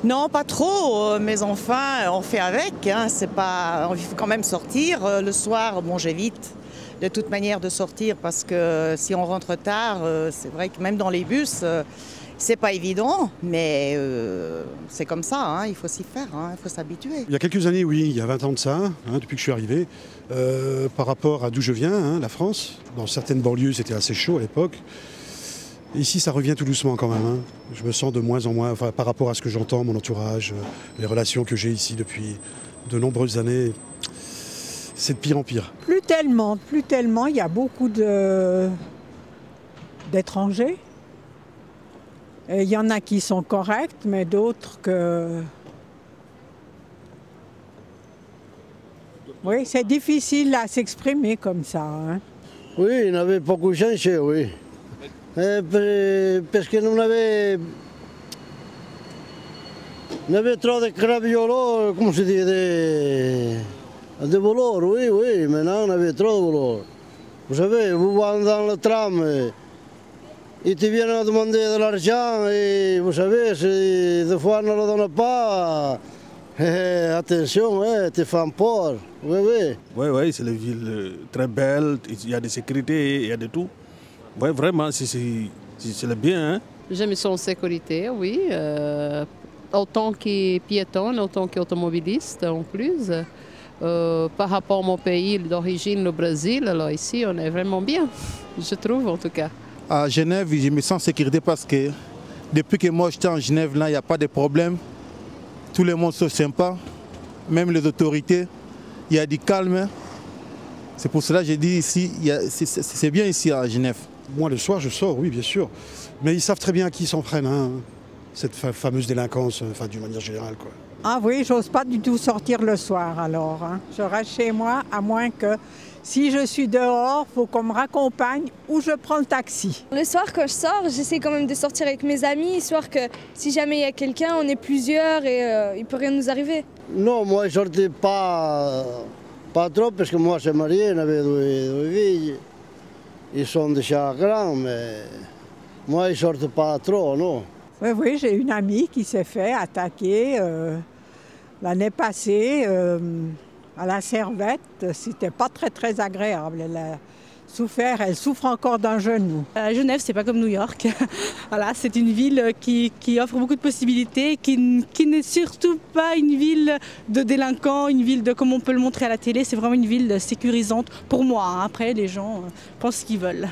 Non, pas trop, mais enfin, on fait avec. Hein. C'est pas, il faut quand même sortir. Le soir, bon, j'évite de toute manière de sortir parce que si on rentre tard, c'est vrai que même dans les bus, c'est pas évident, mais c'est comme ça, hein, il faut s'y faire, hein, il faut s'habituer. Il y a quelques années, oui, il y a 20 ans de ça, hein, depuis que je suis arrivé, par rapport à d'où je viens, hein, la France, dans certaines banlieues c'était assez chaud à l'époque. Ici ça revient tout doucement quand même, hein. Je me sens de moins en moins, enfin, par rapport à ce que j'entends, mon entourage, les relations que j'ai ici depuis de nombreuses années, c'est de pire en pire. Plus tellement, il y a beaucoup d'étrangers. Il y en a qui sont corrects, mais d'autres que... Oui, c'est difficile à s'exprimer comme ça. Hein. Oui, il y avait beaucoup changé, oui. Parce que nous avait trop de craviolos, comment se dit, de voleurs, oui, maintenant on avait trop de voleurs. Vous savez, vous allez dans le tram, ils te viennent demander de l'argent et vous savez, si des fois on ne le donne pas, attention, te font peur. Oui, c'est une ville très belle, il y a de sécurité, il y a de tout. Oui, vraiment, c'est le bien. Hein? Je me sens en sécurité, oui. Autant que piétonne, autant qu'automobiliste en plus. Par rapport à mon pays d'origine, le Brésil, alors ici on est vraiment bien, je trouve en tout cas. À Genève, je me sens en sécurité parce que depuis que moi j'étais en Genève, là, il n'y a pas de problème. Tout le monde sont sympa, même les autorités. Il y a du calme. C'est pour cela que j'ai dit ici, c'est bien ici à Genève. Moi le soir je sors, oui bien sûr, mais ils savent très bien à qui ils s'en prennent, hein, cette fameuse délinquance, enfin d'une manière générale, quoi. Ah oui, j'ose pas du tout sortir le soir alors. Hein. Je reste chez moi, à moins que si je suis dehors, il faut qu'on me raccompagne ou je prends le taxi. Le soir quand je sors, j'essaie quand même de sortir avec mes amis, histoire que si jamais il y a quelqu'un, on est plusieurs et il peut rien nous arriver. Non, moi je sortais pas trop parce que moi je suis marié, j'avais deux filles. Ils sont déjà grands, mais moi ils ne sortent pas trop, non. Oui, j'ai une amie qui s'est fait attaquer l'année passée à la Servette. C'était pas très agréable. Elle a souffert, elle souffre encore d'un genou. Genève, c'est pas comme New York. Voilà, c'est une ville qui offre beaucoup de possibilités, qui n'est surtout pas une ville de délinquants, une ville de comme on peut le montrer à la télé. C'est vraiment une ville sécurisante pour moi. Hein. Après, les gens pensent ce qu'ils veulent.